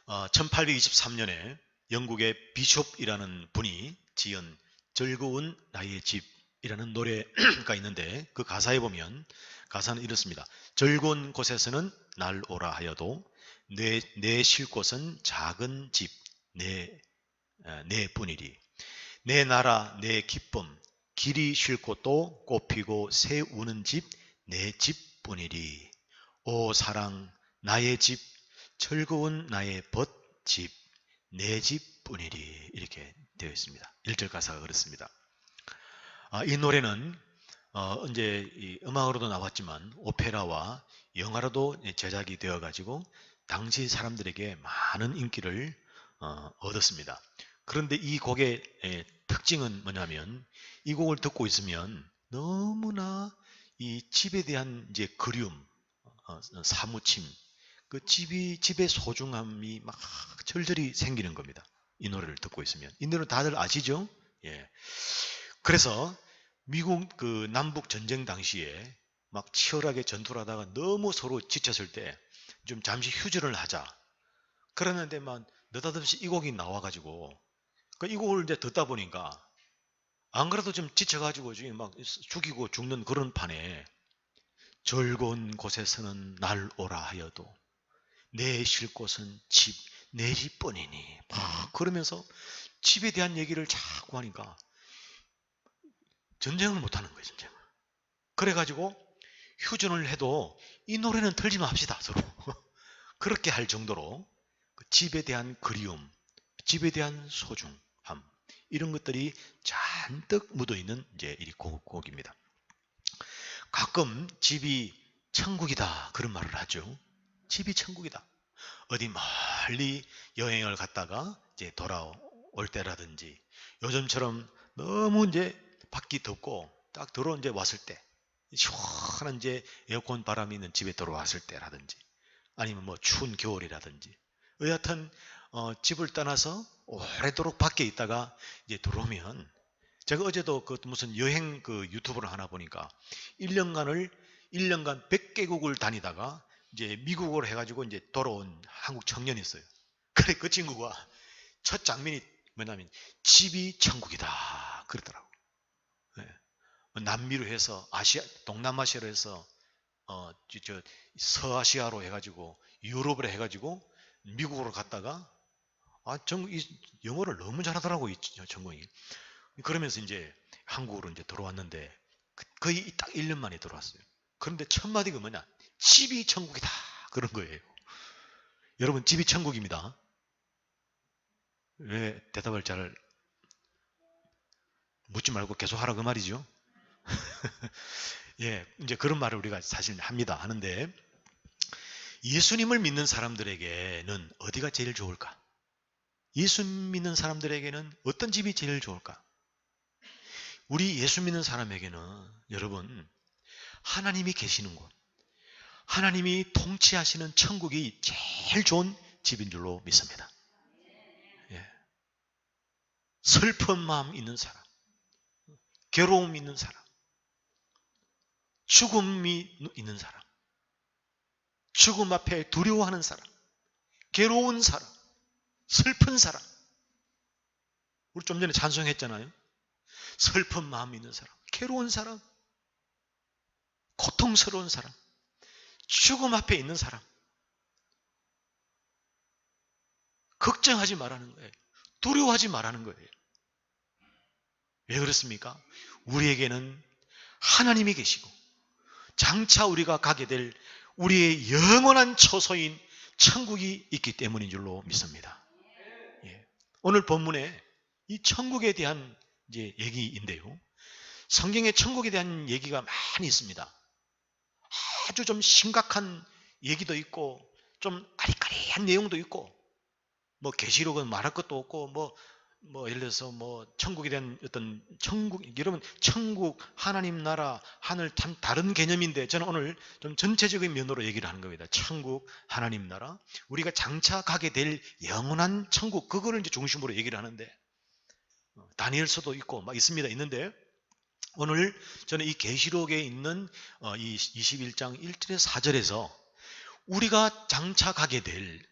1823년에 영국의 비숍이라는 분이 지은 즐거운 나의 집이라는 노래가 있는데 그 가사에 보면 가사는 이렇습니다. 즐거운 곳에서는 날 오라 하여도 내 쉴 곳은 작은 집 내 뿐이리. 내 나라 내 기쁨 길이 쉴 곳도 꽃피고 새 우는 집 내 집뿐이리. 오 사랑 나의 집 즐거운 나의 벗집 내 집뿐이리. 이렇게 되어 있습니다. 1절 가사가 그렇습니다. 이 노래는 이제 이 음악으로도 나왔지만 오페라와 영화로도 제작이 되어 가지고 당시 사람들에게 많은 인기를 얻었습니다. 그런데 이 곡의 특징은 뭐냐면 이 곡을 듣고 있으면 너무나 이 집에 대한 이제 그리움, 사무침, 그 집의 소중함이 막 절절히 생기는 겁니다. 이 노래를 듣고 있으면. 이 노래 다들 아시죠? 예. 그래서 미국 그 남북 전쟁 당시에 막 치열하게 전투를 하다가 너무 서로 지쳤을 때 좀 잠시 휴전을 하자. 그러는데 막 느닷없이 이 곡이 나와가지고 이 곡을 이제 듣다 보니까 안 그래도 좀 지쳐가지고 지금 막 죽이고 죽는 그런 판에 즐거운 곳에서는 날 오라 하여도 내 쉴 곳은 내 집뿐이니 막 그러면서 집에 대한 얘기를 자꾸 하니까 전쟁을 못하는 거예요. 전쟁을. 그래가지고 휴전을 해도 이 노래는 틀지 맙시다 서로. 그렇게 할 정도로 집에 대한 그리움, 집에 대한 소중함 이런 것들이 잔뜩 묻어있는 이제 이 곡입니다. 가끔 집이 천국이다 그런 말을 하죠. 집이 천국이다. 어디 멀리 여행을 갔다가 이제 돌아올 때라든지 요즘처럼 너무 이제 밖이 덥고 딱 이제 왔을 때 시원한 이제 에어컨 바람이 있는 집에 들어왔을 때라든지 아니면 뭐 추운 겨울이라든지 여하튼 집을 떠나서 오래도록 밖에 있다가 이제 들어오면 제가 어제도 그 무슨 여행 그 유튜브를 하나 보니까 1년간 100개국을 다니다가 이제 미국으로 해가지고 이제 돌아온 한국 청년이 있어요. 그래 그 친구가 첫 장면이 뭐냐면 집이 천국이다 그러더라고. 네. 남미로 해서 동남아시아로 해서 서아시아로 해가지고 유럽으로 해가지고 미국으로 갔다가 영어를 너무 잘하더라고 이 전공이. 그러면서 이제 한국으로 이제 들어왔는데 거의 딱 1년 만에 들어왔어요. 그런데 첫 마디가 뭐냐? 집이 천국이다 그런 거예요. 여러분 집이 천국입니다. 왜 대답을 잘 묻지 말고 계속 하라 그 말이죠. 예, 이제 그런 말을 우리가 사실 하는데 예수님을 믿는 사람들에게는 어디가 제일 좋을까? 예수 믿는 사람들에게는 어떤 집이 제일 좋을까? 우리 예수 믿는 사람에게는 여러분 하나님이 계시는 곳, 하나님이 통치하시는 천국이 제일 좋은 집인 줄로 믿습니다. 예. 슬픈 마음 있는 사람, 괴로움 있는 사람, 죽음이 있는 사람, 죽음 앞에 두려워하는 사람, 괴로운 사람, 슬픈 사람. 우리 좀 전에 찬송했잖아요. 슬픈 마음 있는 사람, 괴로운 사람, 고통스러운 사람, 죽음 앞에 있는 사람. 걱정하지 말라는 거예요. 두려워하지 말라는 거예요. 왜 그렇습니까? 우리에게는 하나님이 계시고 장차 우리가 가게 될 우리의 영원한 처소인 천국이 있기 때문인 줄로 믿습니다. 예. 오늘 본문에 이 천국에 대한 이제 얘기인데요. 성경에 천국에 대한 얘기가 많이 있습니다. 아주 좀 심각한 얘기도 있고 좀 아리까리한 내용도 있고 뭐 계시록은 말할 것도 없고 뭐 예를 들어서 뭐 천국에 대한 어떤 여러분 천국 하나님 나라 하늘 참 다른 개념인데 저는 오늘 좀 전체적인 면으로 얘기를 하는 겁니다. 천국 하나님 나라 우리가 장차 가게 될 영원한 천국 그거를 이제 중심으로 얘기를 하는데 다니엘서도 있고 막 있는데 오늘 저는 이 계시록에 있는 이 21장 1절에서 4절에서 우리가 장차 가게 될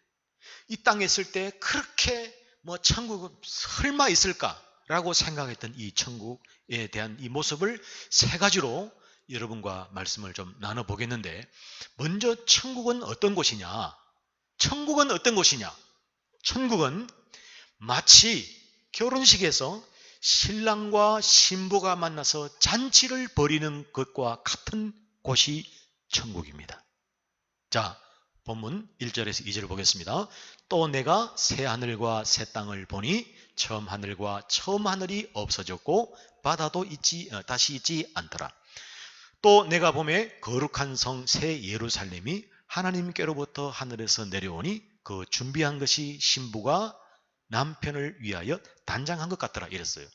이 땅에 있을 때 그렇게 뭐 천국은 설마 있을까라고 생각했던 이 천국에 대한 이 모습을 세 가지로 여러분과 말씀을 좀 나눠보겠는데, 먼저 천국은 어떤 곳이냐? 천국은 어떤 곳이냐? 천국은 마치 결혼식에서 신랑과 신부가 만나서 잔치를 벌이는 것과 같은 곳이 천국입니다. 자, 본문 1절에서 2절을 보겠습니다. 또 내가 새 하늘과 새 땅을 보니 처음 하늘과 처음 하늘이 없어졌고 바다도 다시 있지 않더라. 또 내가 보매 거룩한 성 새 예루살렘이 하나님께로부터 하늘에서 내려오니 그 준비한 것이 신부가 남편을 위하여 단장한 것 같더라 이랬어요.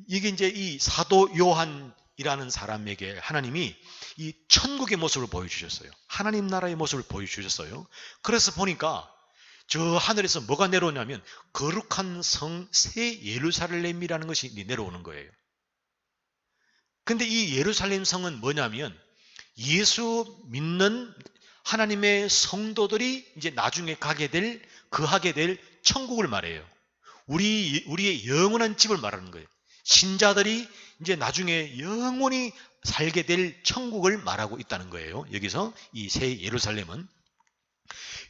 이게 이제 이 사도 요한이라는 사람에게 하나님이 이 천국의 모습을 보여주셨어요. 하나님 나라의 모습을 보여주셨어요. 그래서 보니까 저 하늘에서 뭐가 내려오냐면 거룩한 성 새 예루살렘이라는 것이 내려오는 거예요. 근데 이 예루살렘 성은 뭐냐면 예수 믿는 하나님의 성도들이 이제 나중에 거하게 될 천국을 말해요. 우리의 영원한 집을 말하는 거예요. 신자들이 이제 나중에 영원히 살게 될 천국을 말하고 있다는 거예요. 여기서 이 새 예루살렘은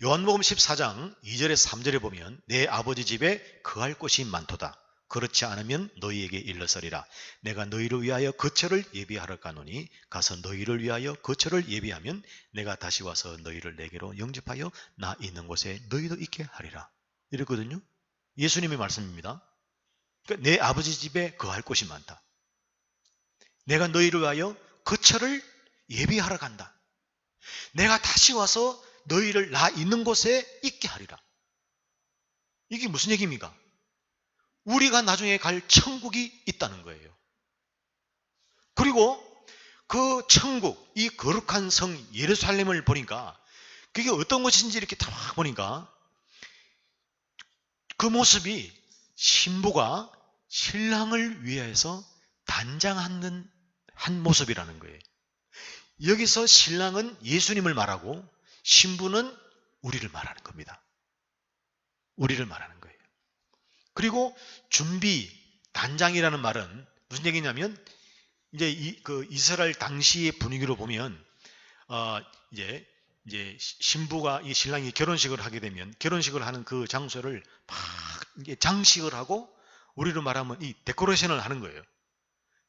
요한복음 14장 2절에서 3절에 보면 내 아버지 집에 거할 곳이 많도다. 그렇지 않으면 너희에게 일러서리라. 내가 너희를 위하여 거처를 예비하러 가노니 가서 너희를 위하여 거처를 예비하면 내가 다시 와서 너희를 내게로 영접하여 나 있는 곳에 너희도 있게 하리라. 이랬거든요. 예수님의 말씀입니다. 그러니까 내 아버지 집에 거할 곳이 많다. 내가 너희를 위하여 거처를 예비하러 간다. 내가 다시 와서 너희를 나 있는 곳에 있게 하리라. 이게 무슨 얘기입니까? 우리가 나중에 갈 천국이 있다는 거예요. 그리고 그 천국, 이 거룩한 성 예루살렘을 보니까 그게 어떤 곳인지 이렇게 다 보니까 그 모습이 신부가 신랑을 위해서 단장하는 한 모습이라는 거예요. 여기서 신랑은 예수님을 말하고 신부는 우리를 말하는 겁니다. 우리를 말하는 거예요. 그리고 준비, 단장이라는 말은 무슨 얘기냐면 이제 이스라엘 당시의 분위기로 보면 이제 신부가 이 신랑이 결혼식을 하게 되면 결혼식을 하는 그 장소를 막 이제 장식을 하고 우리로 말하면 이 데코레이션을 하는 거예요.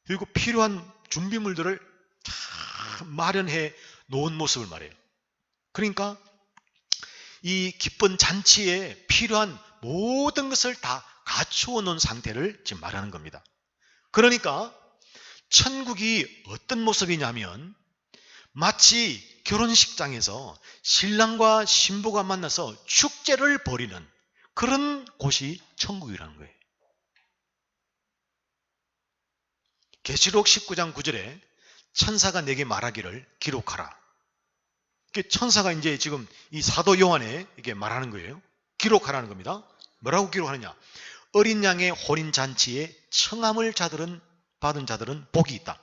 그리고 필요한 준비물들을 다 마련해 놓은 모습을 말해요. 그러니까 이 기쁜 잔치에 필요한 모든 것을 다 갖추어 놓은 상태를 지금 말하는 겁니다. 그러니까 천국이 어떤 모습이냐면 마치 결혼식장에서 신랑과 신부가 만나서 축제를 벌이는 그런 곳이 천국이라는 거예요. 계시록 19장 9절에 천사가 내게 말하기를 기록하라. 천사가 이제 지금 이 사도 요한에 이게 말하는 거예요. 기록하라는 겁니다. 뭐라고 기록하느냐? 어린 양의 혼인 잔치에 청함을 받은 자들은 복이 있다.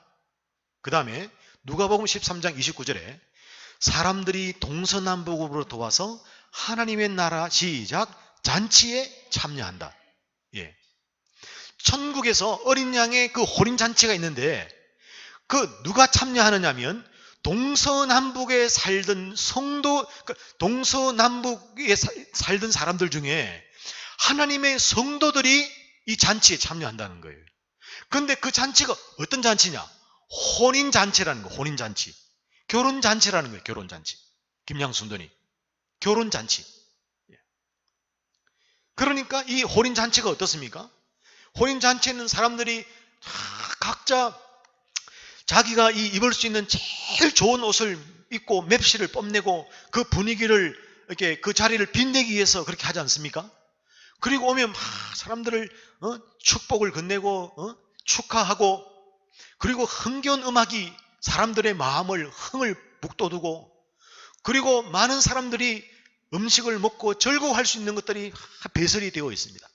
그 다음에 누가복음 13장 29절에 사람들이 동서남북으로 도와서 하나님의 나라 시작 잔치에 참여한다. 예. 천국에서 어린 양의 그 혼인 잔치가 있는데 그 누가 참여하느냐면 동서남북에 살던 동서남북에 살던 사람들 중에 하나님의 성도들이 이 잔치에 참여한다는 거예요. 그런데 그 잔치가 어떤 잔치냐? 혼인잔치라는 거, 혼인잔치. 결혼잔치라는 거예요, 결혼잔치. 김양순돈이. 결혼잔치. 그러니까 이 혼인잔치가 어떻습니까? 혼인잔치에는 사람들이 각자 자기가 입을 수 있는 제일 좋은 옷을 입고 맵시를 뽐내고 그 분위기를 이렇게 그 자리를 빛내기 위해서 그렇게 하지 않습니까? 그리고 오면 막 사람들을 축복을 건네고 축하하고 그리고 흥겨운 음악이 사람들의 마음을 흥을 북돋우고 그리고 많은 사람들이 음식을 먹고 즐거워할 수 있는 것들이 배설이 되어 있습니다.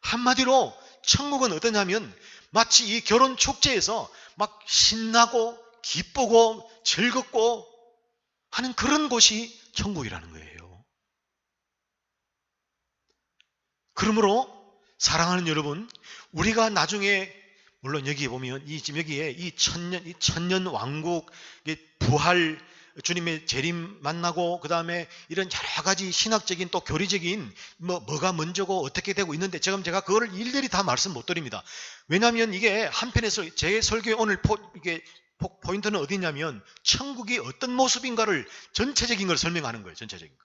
한마디로 천국은 어떠냐면 마치 이 결혼 축제에서 막 신나고 기쁘고 즐겁고 하는 그런 곳이 천국이라는 거예요. 그러므로 사랑하는 여러분, 우리가 나중에 물론 여기에 보면 지금 여기에 이 천년 왕국의 부활, 주님의 재림 만나고 그 다음에 이런 여러 가지 신학적인 또 교리적인 뭐가 먼저고 어떻게 되고 있는데 지금 제가 그거를 일일이 다 말씀 못 드립니다. 왜냐하면 이게 한편에서 제 설교의 오늘 이게 포인트는 어디냐면 천국이 어떤 모습인가를 전체적인 걸 설명하는 거예요. 전체적인 거.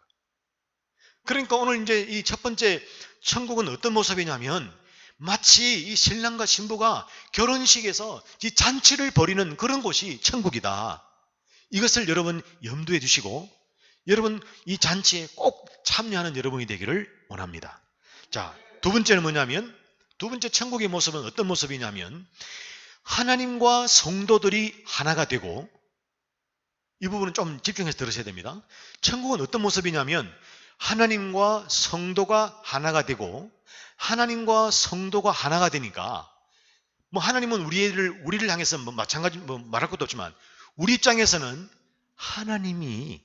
그러니까 오늘 이제 이 첫 번째 천국은 어떤 모습이냐면 마치 이 신랑과 신부가 결혼식에서 이 잔치를 벌이는 그런 곳이 천국이다. 이것을 여러분 염두에 두시고 여러분 이 잔치에 꼭 참여하는 여러분이 되기를 원합니다. 자, 두 번째는 뭐냐면 두 번째 천국의 모습은 어떤 모습이냐면 하나님과 성도들이 하나가 되고 이 부분은 좀 집중해서 들으셔야 됩니다. 천국은 어떤 모습이냐면 하나님과 성도가 하나가 되고 하나님과 성도가 하나가 되니까 뭐 하나님은 우리를 향해서 뭐 마찬가지 말할 것도 없지만 우리 입장에서는 하나님이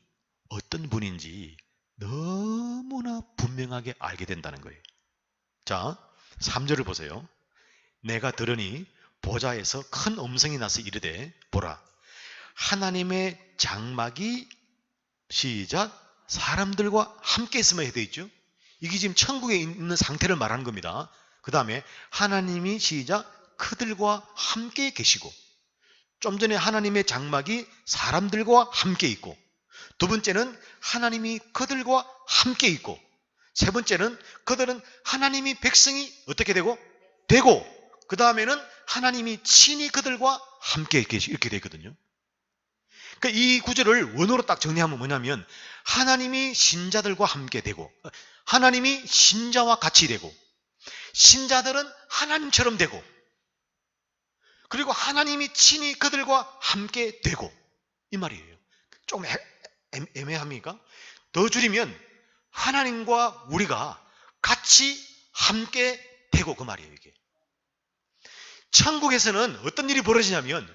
어떤 분인지 너무나 분명하게 알게 된다는 거예요. 자, 3절을 보세요. 내가 들으니 보좌에서 큰 음성이 나서 이르되 보라 하나님의 장막이 시작 사람들과 함께 있으면 해야 되겠죠. 이게 지금 천국에 있는 상태를 말하는 겁니다. 그 다음에 하나님이 시작 그들과 함께 계시고 좀 전에 하나님의 장막이 사람들과 함께 있고 두 번째는 하나님이 그들과 함께 있고 세 번째는 그들은 하나님이 백성이 어떻게 되고 그 다음에는 하나님이 친히 그들과 함께 계시 이렇게 되거든요. 그러니까 이 구절을 원어로 딱 정리하면 뭐냐면 하나님이 신자들과 함께 되고 하나님이 신자와 같이 되고 신자들은 하나님처럼 되고 그리고 하나님이 친히 그들과 함께 되고 이 말이에요. 좀 애매합니까? 더 줄이면 하나님과 우리가 같이 함께 되고 그 말이에요. 이게 천국에서는 어떤 일이 벌어지냐면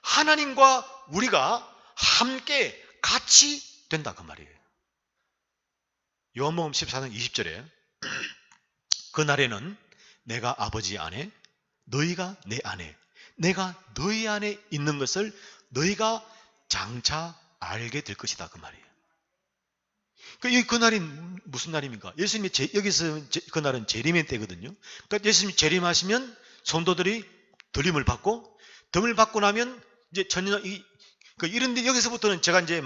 하나님과 우리가 함께 같이 된다 그 말이에요. 요한복음 14장 20절에 그날에는 내가 아버지 안에 너희가 내 안에 내가 너희 안에 있는 것을 너희가 장차 알게 될 것이다 그 말이에요. 그날이 무슨 날입니까? 예수님이 여기서 그날은 재림의 때거든요. 그러니까 예수님이 재림하시면 성도들이 들림을 받고 덤을 받고 나면 이제 천년 이런데 여기서부터는 제가 이제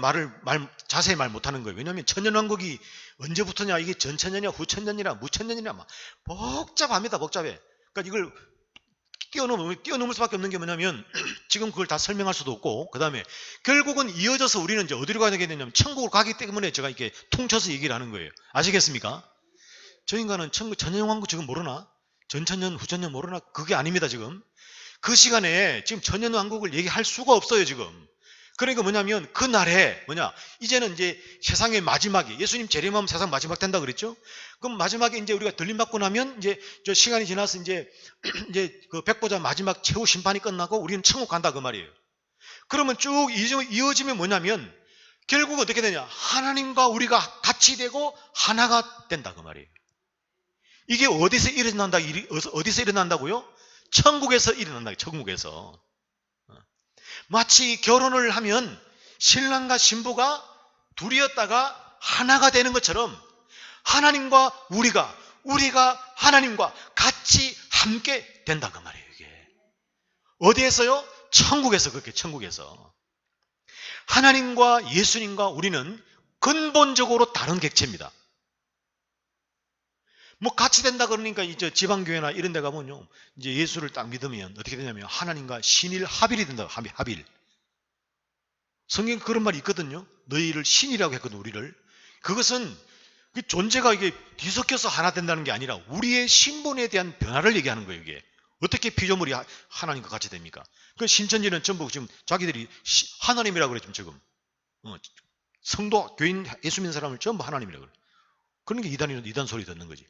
자세히 말 못하는 거예요. 왜냐하면 천년왕국이 언제부터냐 이게 전천년이냐 후천년이냐 무천년이냐 막 복잡합니다. 복잡해. 그러니까 이걸 뛰어넘을 수밖에 없는 게 뭐냐면 지금 그걸 다 설명할 수도 없고 그 다음에 결국은 이어져서 우리는 이제 어디로 가게 되냐면 천국을 가기 때문에 제가 이렇게 퉁쳐서 얘기를 하는 거예요. 아시겠습니까? 저 인간은 천년왕국 지금 모르나? 전천년 후천년 모르나? 그게 아닙니다. 지금 그 시간에 지금 천년왕국을 얘기할 수가 없어요. 지금 그러니까 뭐냐면 그날에 이제는 이제 세상의 마지막이 예수님 재림하면 세상 마지막 된다 그랬죠? 그럼 마지막에 이제 우리가 들림받고 나면 이제 저 시간이 지나서 이제 그 백보자 마지막 최후 심판이 끝나고 우리는 천국 간다 그 말이에요. 그러면 쭉 이어지면 뭐냐면 결국 어떻게 되냐? 하나님과 우리가 같이 되고 하나가 된다 그 말이에요. 이게 어디서 일어난다고요? 천국에서 일어난다. 천국에서. 마치 결혼을 하면 신랑과 신부가 둘이었다가 하나가 되는 것처럼 하나님과 우리가 하나님과 같이 함께 된다 그 말이에요. 이게 어디에서요? 천국에서. 그렇게 천국에서 하나님과 예수님과 우리는 근본적으로 다른 객체입니다. 뭐 같이 된다 그러니까 이제 지방교회나 이런 데 가면요 이제 예수를 딱 믿으면 어떻게 되냐면 하나님과 신일 합일이 된다. 합일. 성경 그런 말이 있거든요. 너희를 신이라고 했거든. 우리를. 그것은 그 존재가 이게 뒤섞여서 하나 된다는 게 아니라 우리의 신분에 대한 변화를 얘기하는 거예요. 이게 어떻게 피조물이 하나님과 같이 됩니까? 그 신천지는 전부 지금 자기들이 하나님이라고 그래 지금 성도 교인 예수 믿는 사람을 전부 하나님이라고 그래. 그러니까 이단 소리 듣는 거지.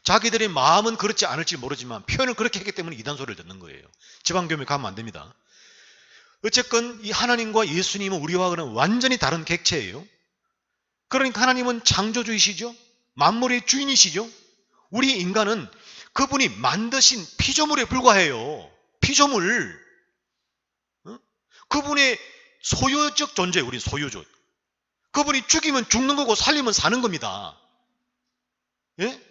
자기들의 마음은 그렇지 않을지 모르지만 표현을 그렇게 했기 때문에 이단 소리를 듣는 거예요. 지방교회 가면 안 됩니다. 어쨌건 이 하나님과 예수님은 우리와는 완전히 다른 객체예요. 그러니까 하나님은 창조주이시죠. 만물의 주인이시죠. 우리 인간은 그분이 만드신 피조물에 불과해요. 피조물. 어? 그분의 소유적 존재, 우리 소유적. 그분이 죽이면 죽는 거고 살리면 사는 겁니다. 예?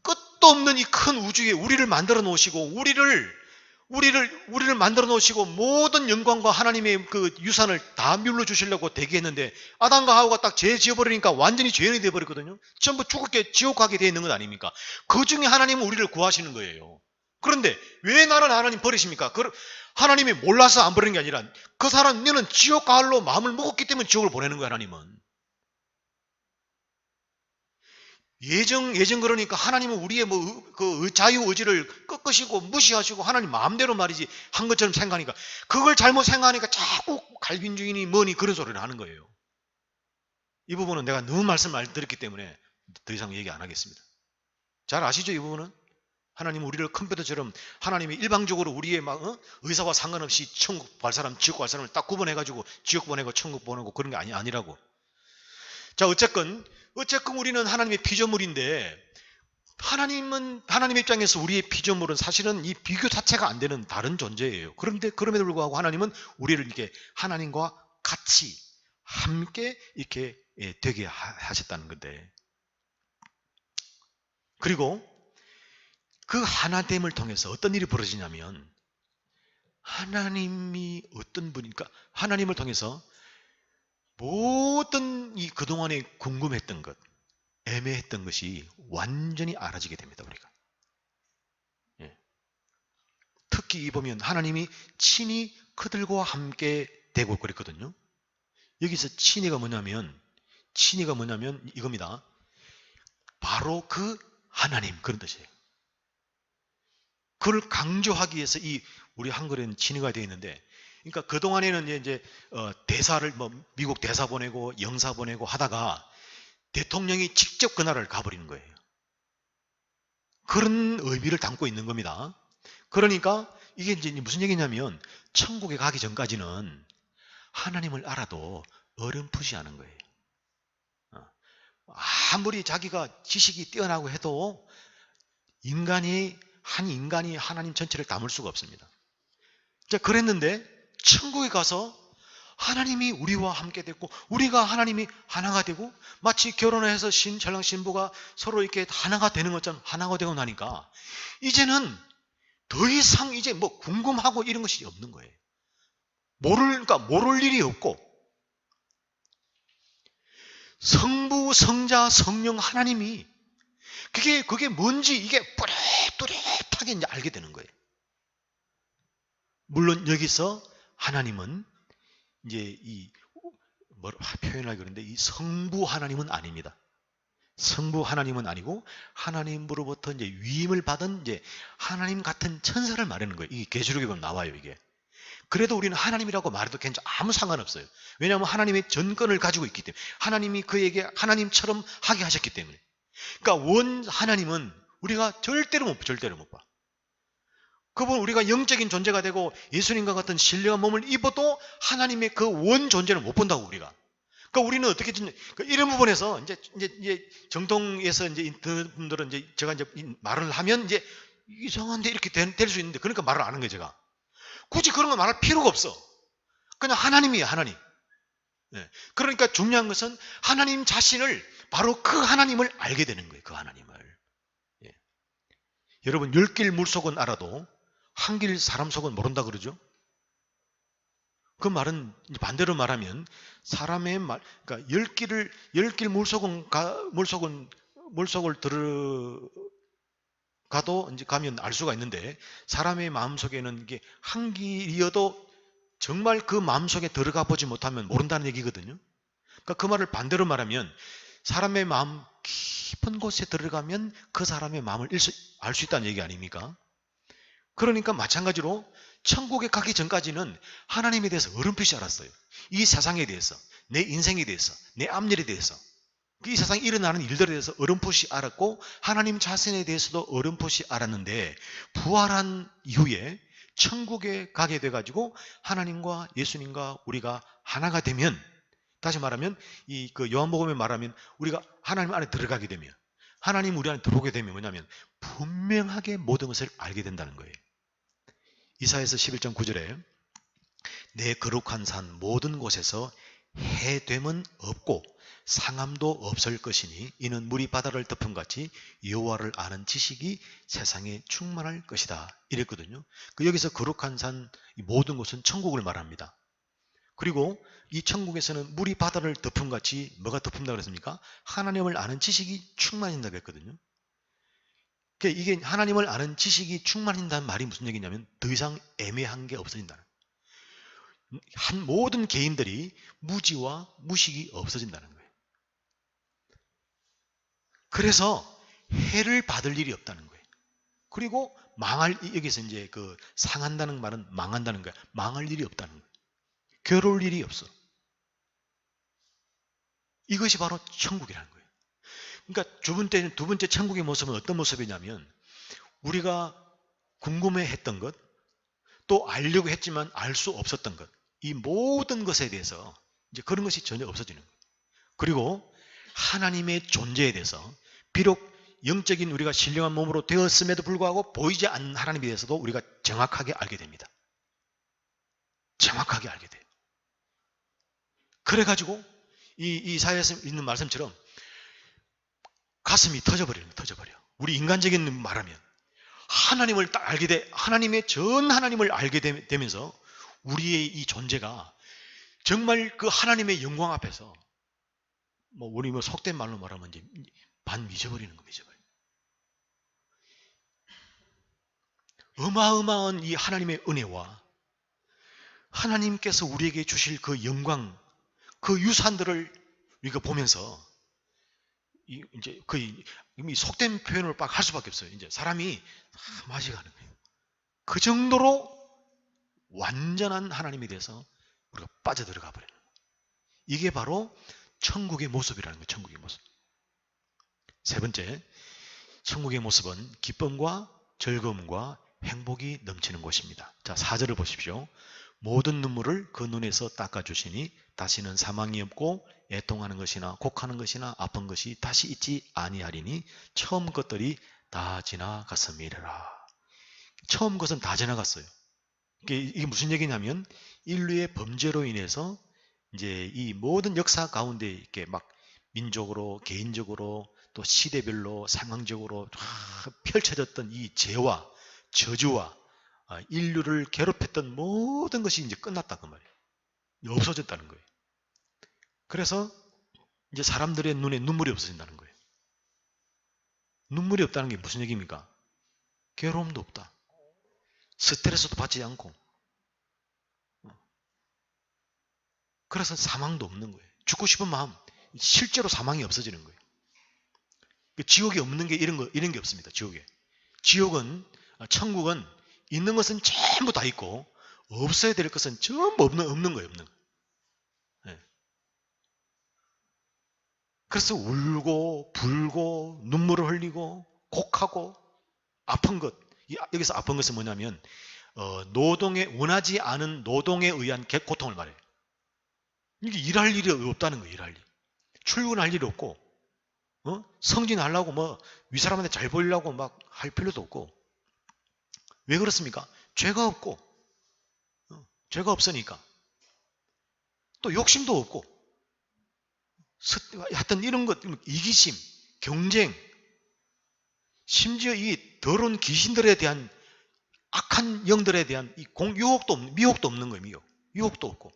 끝도 없는 이 큰 우주에 우리를 만들어 놓으시고 우리를 만들어 놓으시고 모든 영광과 하나님의 그 유산을 다 물려 주시려고 대기했는데 아담과 하와가 딱 죄 지어버리니까 완전히 죄인이 되어버렸거든요. 전부 죽게 지옥 가게 되어 있는 것 아닙니까? 그 중에 하나님은 우리를 구하시는 거예요. 그런데 왜 나는 하나님 버리십니까? 하나님이 몰라서 안 버리는 게 아니라 그 사람 너는 지옥 갈로 마음을 먹었기 때문에 지옥을 보내는 거예요. 하나님은. 예정 그러니까 하나님은 우리의 그 자유 의지를 꺾으시고 무시하시고 하나님 마음대로 말이지 한 것처럼 생각하니까 그걸 잘못 생각하니까 자꾸 갈빈주의니 뭐니 그런 소리를 하는 거예요. 이 부분은 내가 너무 말씀을 드렸기 때문에 더 이상 얘기 안 하겠습니다. 잘 아시죠? 이 부분은? 하나님은 우리를 컴퓨터처럼 하나님이 일방적으로 우리의 의사와 상관없이 천국 갈 사람, 지옥 갈 사람을 딱 구분해가지고 지옥 보내고 천국 보내고 그런 게 아니라고. 자, 어쨌건 우리는 하나님의 피조물인데 하나님의 입장에서 우리의 피조물은 사실은 이 비교 자체가 안 되는 다른 존재예요. 그런데 그럼에도 불구하고 하나님은 우리를 이렇게 하나님과 같이 함께 이렇게 되게 하셨다는 건데. 그리고 그 하나됨을 통해서 어떤 일이 벌어지냐면 하나님이 어떤 분이니까 하나님을 통해서 모든 이 그동안에 궁금했던 것, 애매했던 것이 완전히 알아지게 됩니다. 우리가. 예. 특히 이 보면 하나님이 친히 그들과 함께 되고 그랬거든요. 여기서 친히가 뭐냐면 이겁니다. 바로 그 하나님 그런 뜻이에요. 그걸 강조하기 위해서 우리 한글에는 친히가 되어 있는데, 그러니까 그 동안에는 이제 대사를 미국 대사 보내고 영사 보내고 하다가 대통령이 직접 그 나라를 가버리는 거예요. 그런 의미를 담고 있는 겁니다. 그러니까 이게 이제 무슨 얘기냐면 천국에 가기 전까지는 하나님을 알아도 어렴풋이하는 거예요. 아무리 자기가 지식이 뛰어나고 해도 한 인간이 하나님 전체를 담을 수가 없습니다. 자, 그랬는데 천국에 가서 하나님이 우리와 함께 됐고 우리가 하나님이 하나가 되고 마치 결혼해서 신랑 신부가 서로 이렇게 하나가 되는 것처럼 하나가 되고 나니까 이제는 더 이상 이제 궁금하고 이런 것이 없는 거예요. 모를 일이 없고 성부, 성자, 성령 하나님이 그게 뭔지 이게 또렷하게 이제 알게 되는 거예요. 물론 여기서 하나님은 이제 표현하기 그런데 이 성부 하나님은 아닙니다. 성부 하나님은 아니고 하나님으로부터 이제 위임을 받은 이제 하나님 같은 천사를 말하는 거예요. 이게 계시록에 보면 나와요, 이게. 그래도 우리는 하나님이라고 말해도 아무 상관없어요. 왜냐하면 하나님의 전권을 가지고 있기 때문에 하나님이 그에게 하나님처럼 하게 하셨기 때문에. 그러니까 원 하나님은 우리가 절대로 못 봐. 그분 우리가 영적인 존재가 되고 예수님과 같은 신령한 몸을 입어도 하나님의 그 원 존재를 못 본다고 우리가. 그러니까 우리는 어떻게 이런 부분에서 이제 정통에서 이제 분들은 이제 제가 이제 말을 하면 이제 이상한데 이렇게 될 수 있는데 그러니까 말을 안 하는 거예요, 제가. 굳이 그런 거 말할 필요가 없어. 그냥 하나님이에요, 하나님. 네. 그러니까 중요한 것은 하나님 자신을 바로 그 하나님을 알게 되는 거예요, 그 하나님을. 예. 여러분 10길 물속은 알아도 한 길 사람 속은 모른다 그러죠? 그 말은 반대로 말하면 사람의 말, 그러니까 10길 물속을 들어가도 이제 가면 알 수가 있는데 사람의 마음속에는 이게 한 길이어도 정말 그 마음속에 들어가 보지 못하면 모른다는 얘기거든요. 그러니까 그 말을 반대로 말하면 사람의 마음 깊은 곳에 들어가면 그 사람의 마음을 알 수 있다는 얘기 아닙니까? 그러니까 마찬가지로 천국에 가기 전까지는 하나님에 대해서 어렴풋이 알았어요. 이 세상에 대해서, 내 인생에 대해서, 내 앞일에 대해서, 이 세상에 일어나는 일들에 대해서 어렴풋이 알았고 하나님 자신에 대해서도 어렴풋이 알았는데 부활한 이후에 천국에 가게 돼가지고 하나님과 예수님과 우리가 하나가 되면, 다시 말하면 그 요한복음에 말하면 우리가 하나님 안에 들어가게 되면 하나님 우리 안에 들어오게 되면 뭐냐면 분명하게 모든 것을 알게 된다는 거예요. 이사야서 11장 9절에 내 거룩한 산 모든 곳에서 해됨은 없고 상함도 없을 것이니 이는 물이 바다를 덮음같이 여호와를 아는 지식이 세상에 충만할 것이다. 이랬거든요. 여기서 거룩한 산 모든 곳은 천국을 말합니다. 그리고 이 천국에서는 물이 바다를 덮음같이 뭐가 덮음다 그랬습니까? 하나님을 아는 지식이 충만해진다고 했거든요. 그러니까 이게 하나님을 아는 지식이 충만해진다는 말이 무슨 얘기냐면 더 이상 애매한 게 없어진다는 거예요. 한 모든 개인들이 무지와 무식이 없어진다는 거예요. 그래서 해를 받을 일이 없다는 거예요. 그리고 여기서 이제 그 상한다는 말은 망한다는 거야. 망할 일이 없다는 거예요. 괴로울 일이 없어. 이것이 바로 천국이라는 거예요. 그러니까 두 번째 천국의 모습은 어떤 모습이냐면 우리가 궁금해했던 것, 또 알려고 했지만 알 수 없었던 것, 이 모든 것에 대해서 이제 그런 것이 전혀 없어지는 거예요. 그리고 하나님의 존재에 대해서 비록 영적인 우리가 신령한 몸으로 되었음에도 불구하고 보이지 않는 하나님에 대해서도 우리가 정확하게 알게 됩니다. 정확하게 알게 돼요. 그래가지고 이 사회에서 있는 말씀처럼 가슴이 터져버려. 우리 인간적인 말하면 하나님을 딱 알게 돼, 하나님의 전 하나님을 알게 되면서 우리의 이 존재가 정말 그 하나님의 영광 앞에서 우리 속된 말로 말하면 이제 반 잊어버리는 거 잊어버려. 어마어마한 이 하나님의 은혜와 하나님께서 우리에게 주실 그 영광, 그 유산들을 우리가 보면서 이제 거의 속된 표현을 막 할 수밖에 없어요. 이제 사람이 맛이 가는 거예요. 그 정도로 완전한 하나님에 대해서 우리가 빠져들어가 버리는 거예요. 이게 바로 천국의 모습이라는 거예요. 천국의 모습. 세 번째, 천국의 모습은 기쁨과 즐거움과 행복이 넘치는 곳입니다. 자, 4절을 보십시오. 모든 눈물을 그 눈에서 닦아주시니 다시는 사망이 없고 애통하는 것이나 곡하는 것이나 아픈 것이 다시 있지 아니하리니 처음 것들이 다 지나갔음이라. 처음 것은 다 지나갔어요. 이게 무슨 얘기냐면 인류의 범죄로 인해서 이제 이 모든 역사 가운데 이렇게 막 민족으로, 개인적으로, 또 시대별로, 상황적으로 펼쳐졌던 이 죄와 저주와 인류를 괴롭혔던 모든 것이 이제 끝났다 그 말이에요. 없어졌다는 거예요. 그래서 이제 사람들의 눈에 눈물이 없어진다는 거예요. 눈물이 없다는 게 무슨 얘기입니까? 괴로움도 없다. 스트레스도 받지 않고. 그래서 사망도 없는 거예요. 죽고 싶은 마음, 실제로 사망이 없어지는 거예요. 지옥에 없는 게 이런 게 없습니다. 지옥은, 천국은 있는 것은 전부 다 있고 없어야 될 것은 전부 없는 거예요. 없는. 네. 그래서 울고 불고 눈물을 흘리고 곡하고 아픈 것. 여기서 아픈 것은 뭐냐면 원하지 않은 노동에 의한 고통을 말해요. 이게 일할 일이 없다는 거예요. 일할 일. 출근할 일이 없고 성진하려고 윗사람한테 잘 보이려고 막 할 필요도 없고. 왜 그렇습니까? 죄가 없고 죄가 없으니까. 또 욕심도 없고 하여튼 이런 것, 이기심, 경쟁, 심지어 이 더러운 귀신들에 대한 악한 영들에 대한 미혹도 없는 거예요. 유혹도 없고.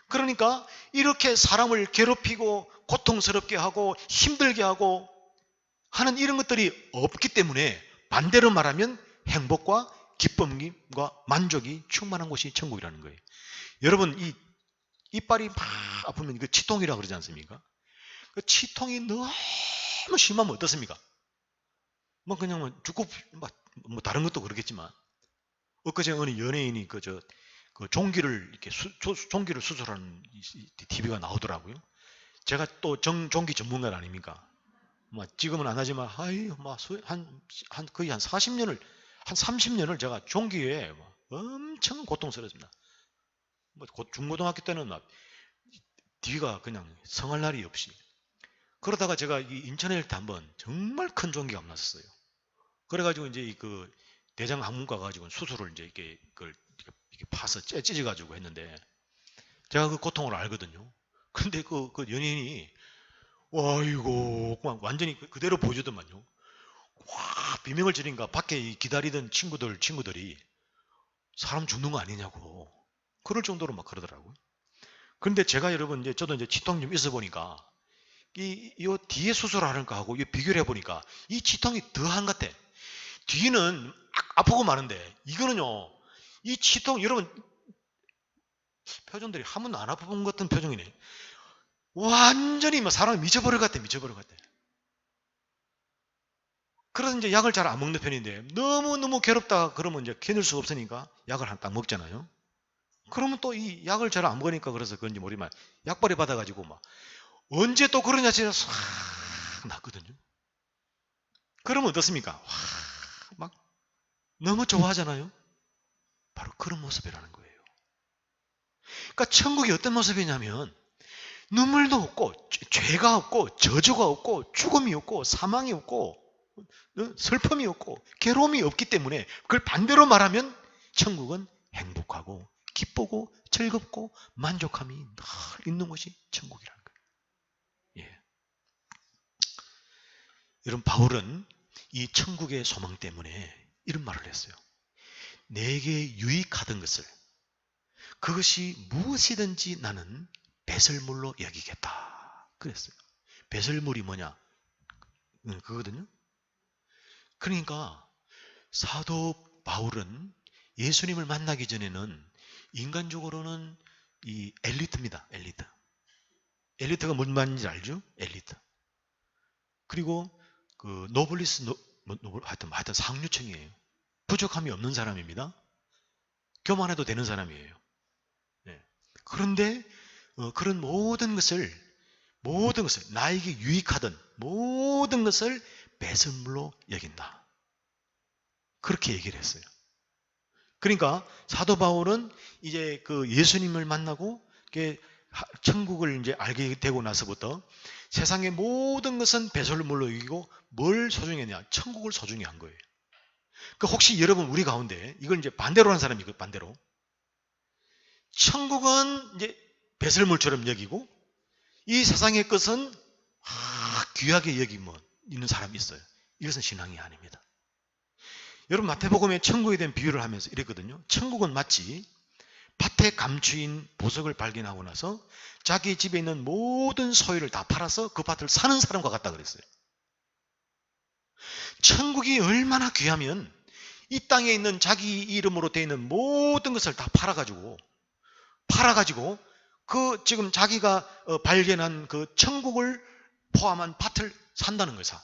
그러니까 이렇게 사람을 괴롭히고 고통스럽게 하고 힘들게 하고 하는 이런 것들이 없기 때문에 반대로 말하면 행복과 기쁨과 만족이 충만한 곳이 천국이라는 거예요. 여러분 이빨이 막 아프면 그 치통이라고 그러지 않습니까? 그 치통이 너무 심하면 어떻습니까? 그냥 죽고 다른 것도 그렇겠지만 엊그제 어느 연예인이 그 종기를 이렇게 종기를 수술하는 TV가 나오더라고요. 제가 또 종기 전문가 아닙니까? 지금은 안 하지만 거의 한 40년을 한 30년을 제가 종기에 엄청 고통스러웠습니다. 중고등학교 때는 뒤가 그냥 성할 날이 없이. 그러다가 제가 이 인천에 때 한번 정말 큰 종기가 났었어요. 그래가지고 이제 그 대장 항문과 가지고 수술을 이제 이렇게 그걸 이렇게 파서 찢어가지고 했는데 제가 그 고통을 알거든요. 근데 그 연예인이 와 이거 완전히 그대로 보여주더만요. 와 비명을 지르니까 밖에 기다리던 친구들이 사람 죽는 거 아니냐고 그럴 정도로 막 그러더라고요. 그런데 제가 여러분 이제 저도 이제 치통 좀 있어 보니까 요 뒤에 수술하는 거하고 이 비교를 해보니까 이 치통이 더한 것 같아. 뒤는 아프고 마는데 이거는요 이 치통 여러분 표정들이 한 번도 안 아파본 것 같은 표정이네. 완전히 막 사람이 미쳐버릴 것 같아. 그래서 이제 약을 잘 안 먹는 편인데 너무 괴롭다 그러면 이제 견딜 수가 없으니까 약을 한 딱 먹잖아요. 그러면 또 이 약을 잘 안 먹으니까 그래서 그런지 모르지만 약벌이 받아가지고 막 언제 또 그러냐 진짜 싹 났거든요. 그러면 어떻습니까? 와, 막 너무 좋아하잖아요. 바로 그런 모습이라는 거예요. 그러니까 천국이 어떤 모습이냐면 눈물도 없고 죄가 없고 저주가 없고 죽음이 없고 사망이 없고 슬픔이 없고 괴로움이 없기 때문에 그걸 반대로 말하면 천국은 행복하고 기쁘고 즐겁고 만족함이 늘 있는 것이 천국이라는 거예요. 예. 여러분 바울은 이 천국의 소망 때문에 이런 말을 했어요. 내게 유익하던 것을 그것이 무엇이든지 나는 배설물로 여기겠다 그랬어요. 배설물이 뭐냐? 그거거든요. 그러니까 사도 바울은 예수님을 만나기 전에는 인간적으로는 이 엘리트입니다. 엘리트가 뭔 말인지 알죠? 엘리트. 그리고 그 노블리스 하여튼 상류층이에요. 부족함이 없는 사람입니다. 교만해도 되는 사람이에요. 네. 그런데 그런 모든 것을 나에게 유익하던 모든 것을 배설물로 여긴다. 그렇게 얘기를 했어요. 그러니까 사도 바울은 이제 그 예수님을 만나고 천국을 이제 알게 되고 나서부터 세상의 모든 것은 배설물로 여기고 뭘 소중했냐? 천국을 소중히 한 거예요. 그러니까 혹시 여러분 우리 가운데 이걸 이제 반대로 하는 사람이 있거든요. 반대로. 천국은 이제 배설물처럼 여기고 이 세상의 것은 귀하게 여기면 있는 사람이 있어요. 이것은 신앙이 아닙니다. 여러분 마태복음에 천국에 대한 비유를 하면서 이랬거든요. 천국은 마치 밭에 감추인 보석을 발견하고 나서 자기 집에 있는 모든 소유를 다 팔아서 그 밭을 사는 사람과 같다 그랬어요. 천국이 얼마나 귀하면 이 땅에 있는 자기 이름으로 되어 있는 모든 것을 다 팔아가지고 그 지금 자기가 발견한 그 천국을 포함한 밭을 산다는 거예요.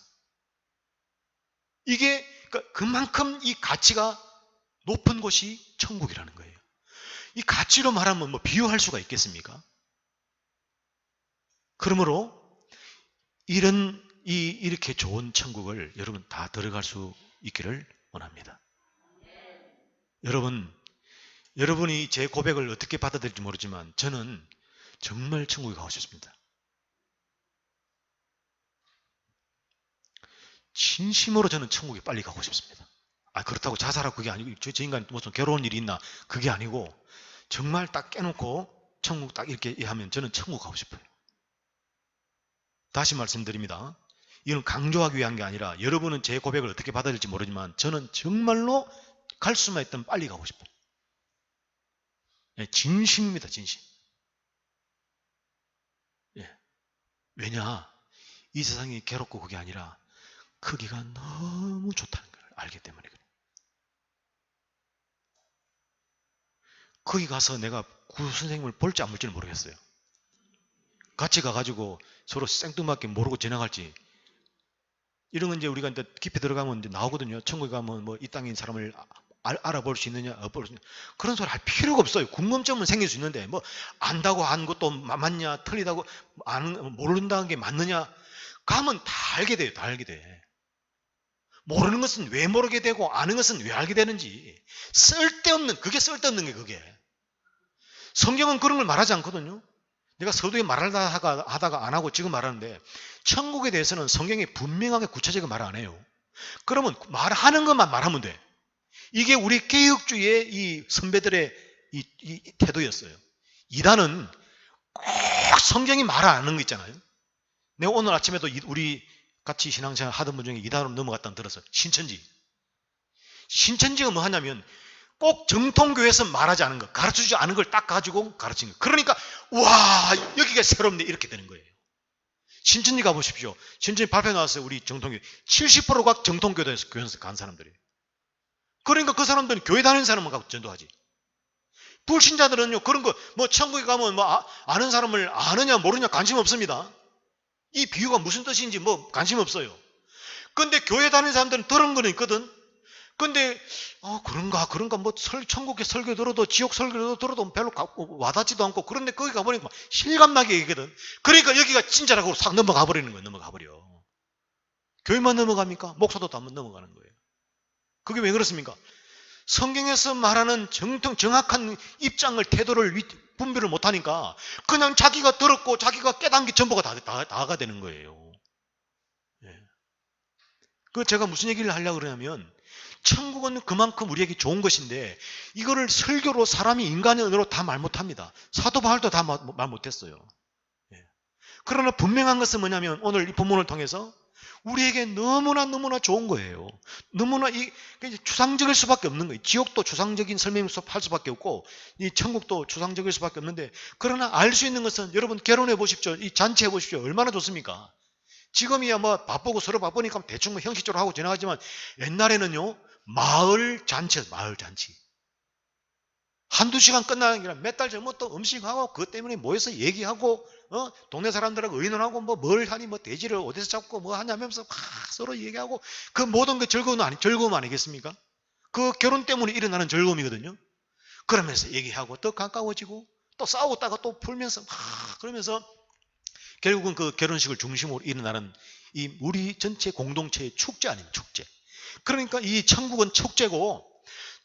이게 그만큼 이 가치가 높은 곳이 천국이라는 거예요. 이 가치로 말하면 뭐 비유할 수가 있겠습니까? 그러므로 이렇게 좋은 천국을 여러분 다 들어갈 수 있기를 원합니다. 여러분이 제 고백을 어떻게 받아들일지 모르지만 저는 정말 천국에 가고 싶습니다. 진심으로 저는 천국에 빨리 가고 싶습니다. 그렇다고 자살하고 그게 아니고 저 인간 무슨 괴로운 일이 있나 그게 아니고 정말 딱 깨놓고 천국 딱 이렇게 하면 저는 천국 가고 싶어요. 다시 말씀드립니다. 이건 강조하기 위한 게 아니라 여러분은 제 고백을 어떻게 받아들일지 모르지만 저는 정말로 갈 수만 있다면 빨리 가고 싶어요. 진심입니다. 진심. 왜냐? 이 세상이 괴롭고 그게 아니라 크기가 너무 좋다는 걸 알기 때문에 그래요. 거기 가서 내가 구 선생님을 볼지 안 볼지는 모르겠어요. 같이 가가지고 서로 생뚱맞게 모르고 지나갈지. 이런 건 이제 우리가 이제 깊이 들어가면 이제 나오거든요. 천국에 가면 뭐 이 땅에 있는 사람을 알아볼 수 있느냐, 볼 수 있느냐. 그런 소리 할 필요가 없어요. 궁금증은 생길 수 있는데, 뭐, 안다고 아는 것도 맞냐, 틀리다고 모른다는 게 맞느냐. 가면 다 알게 돼요. 다 알게 돼. 모르는 것은 왜 모르게 되고, 아는 것은 왜 알게 되는지. 그게 쓸데없는 게 그게. 성경은 그런 걸 말하지 않거든요. 내가 서두에 하다가 안 하고 지금 말하는데 천국에 대해서는 성경에 분명하게 구체적인 말을 안 해요. 그러면 말하는 것만 말하면 돼. 이게 우리 개혁주의의 이 선배들의 이 태도였어요. 이단은 꼭 성경이 말 안 하는 거 있잖아요. 내가 오늘 아침에도 우리 같이 신앙생활 하던 분 중에 이단으로 넘어갔다는 들었어요. 신천지. 신천지가 뭐 하냐면 꼭 정통교회에서 말하지 않은 거, 가르쳐주지 않은 걸 딱 가지고 가르치는 거. 그러니까 와 여기가 새롭네 이렇게 되는 거예요. 신천지 가보십시오. 신천지 발표 나왔어요. 우리 정통교회 70%가 정통교회에서 간 사람들이에요. 그러니까 그 사람들은 교회 다니는 사람만 가고 전도하지. 불신자들은요 그런 거 뭐 천국에 가면 뭐 아는 사람을 아느냐 모르냐 관심 없습니다. 이 비유가 무슨 뜻인지 뭐 관심 없어요. 근데 교회 다니는 사람들은 들은 거는 있거든. 근데 그런가 뭐 천국에 설교 들어도 지옥 설교 들어도 별로 와닿지도 않고 그런데 거기 가보니까 실감나게 얘기거든. 그러니까 여기가 진짜라고 싹 넘어가 버리는 거예요. 넘어가 버려. 교회만 넘어갑니까? 목사도 한번 넘어가는 거예요. 그게 왜 그렇습니까? 성경에서 말하는 정확한 입장을 태도를 분별을 못하니까 그냥 자기가 들었고 자기가 깨달은 게 전부가 다가 되는 거예요. 예. 그 제가 무슨 얘기를 하려고 그러냐면 천국은 그만큼 우리에게 좋은 것인데 이거를 설교로 사람이 인간의 언어로 다 말 못합니다. 사도 바울도 다 말 못했어요. 예. 그러나 분명한 것은 뭐냐면 오늘 이 본문을 통해서 우리에게 너무나 좋은 거예요. 너무나 추상적일 수밖에 없는 거예요. 지옥도 추상적인 설명을 할 수밖에 없고 이 천국도 추상적일 수밖에 없는데 그러나 알 수 있는 것은 여러분 결혼해 보십시오. 이 잔치해 보십시오. 얼마나 좋습니까? 지금이야 뭐 바쁘고 서로 바쁘니까 대충 뭐 형식적으로 하고 지나가지만 옛날에는요 마을 잔치였어요. 마을 잔치. 한두 시간 끝나는 게 아니라 몇 달 전부터 음식하고 그것 때문에 모여서 얘기하고 동네 사람들하고 의논하고 뭐 뭘 하니 뭐 돼지를 어디서 잡고 뭐 하냐면서 서로 얘기하고 그 모든 게 즐거움 아니겠습니까? 그 결혼 때문에 일어나는 즐거움이거든요. 그러면서 얘기하고 더 가까워지고 또 싸웠다가 또 풀면서 그러면서 결국은 그 결혼식을 중심으로 일어나는 이 우리 전체 공동체의 축제 아닙니까? 축제. 그러니까 이 천국은 축제고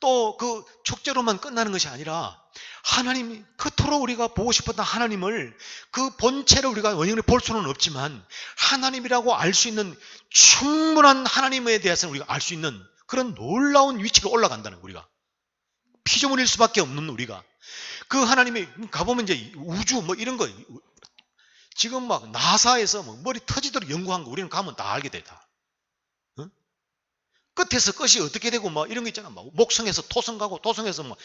또 그 축제로만 끝나는 것이 아니라 하나님이 그토록 우리가 보고 싶었던 하나님을 그 본체를 우리가 원형을 볼 수는 없지만 하나님이라고 알 수 있는 충분한 하나님에 대해서는 우리가 알 수 있는 그런 놀라운 위치로 올라간다는 우리가 피조물일 수밖에 없는 우리가 그 하나님이 가보면 이제 우주 뭐 이런 거 지금 막 나사에서 뭐 머리 터지도록 연구한 거 우리는 가면 다 알게 돼 다. 끝에서 끝이 어떻게 되고 뭐 이런 거 있잖아. 뭐 목성에서 토성 가고 토성에서 뭐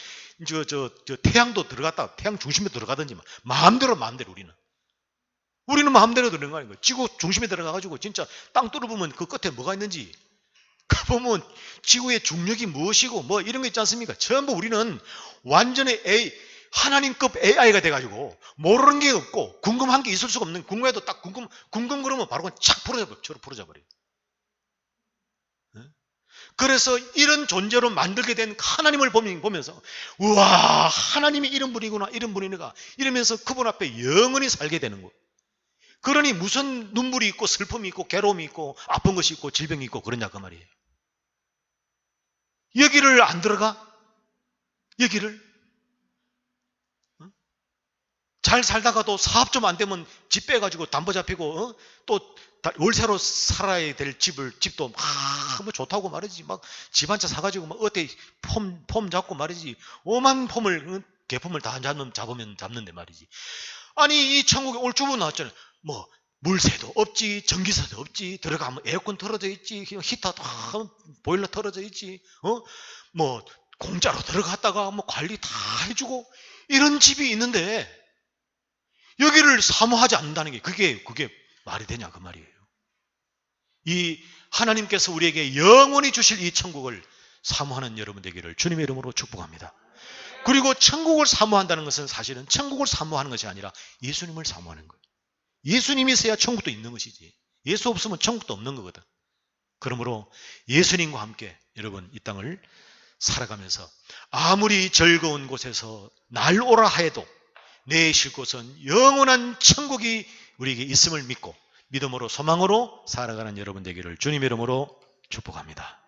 저 태양도 들어갔다 태양 중심에 들어가든지 마음대로 우리는 마음대로 들어가는 거 아니고 지구 중심에 들어가가지고 진짜 땅 뚫어보면 그 끝에 뭐가 있는지 가보면 지구의 중력이 무엇이고 뭐 이런 거 있지 않습니까? 전부 우리는 완전히 하나님급 AI가 돼가지고 모르는 게 없고 궁금한 게 있을 수가 없는 궁금해도 딱 궁금 그러면 바로 그냥 착 풀어져 버려요. 그래서 이런 존재로 만들게 된 하나님을 보면서 우와 하나님이 이런 분이구나 이런 분이구나 이러면서 그분 앞에 영원히 살게 되는 거예요. 그러니 무슨 눈물이 있고 슬픔이 있고 괴로움이 있고 아픈 것이 있고 질병이 있고 그러냐 그 말이에요. 여기를 안 들어가? 여기를? 잘 살다가도 사업 좀 안 되면 집 빼가지고 담보 잡히고 또 월세로 살아야 될 집도 뭐 좋다고 말이지 막 집 한 채 사가지고 막 어때 폼 잡고 말이지 오만 개품을 다 잡는데 말이지. 아니 이 천국에 올 주부 나왔잖아요. 뭐 물세도 없지 전기세도 없지 들어가면 에어컨 틀어져 있지 히터 다 보일러 틀어져 있지 뭐 공짜로 들어갔다가 뭐 관리 다 해주고 이런 집이 있는데 여기를 사모하지 않는다는 게 그게 말이 되냐 그 말이에요. 이 하나님께서 우리에게 영원히 주실 이 천국을 사모하는 여러분 되기를 주님의 이름으로 축복합니다. 그리고 천국을 사모한다는 것은 사실은 천국을 사모하는 것이 아니라 예수님을 사모하는 거예요. 예수님이 있어야 천국도 있는 것이지 예수 없으면 천국도 없는 거거든. 그러므로 예수님과 함께 여러분 이 땅을 살아가면서 아무리 즐거운 곳에서 날 오라 하여도 내 쉴 곳은 영원한 천국이 우리에게 있음을 믿고 믿음으로 소망으로 살아가는 여러분 되기를 주님의 이름으로 축복합니다.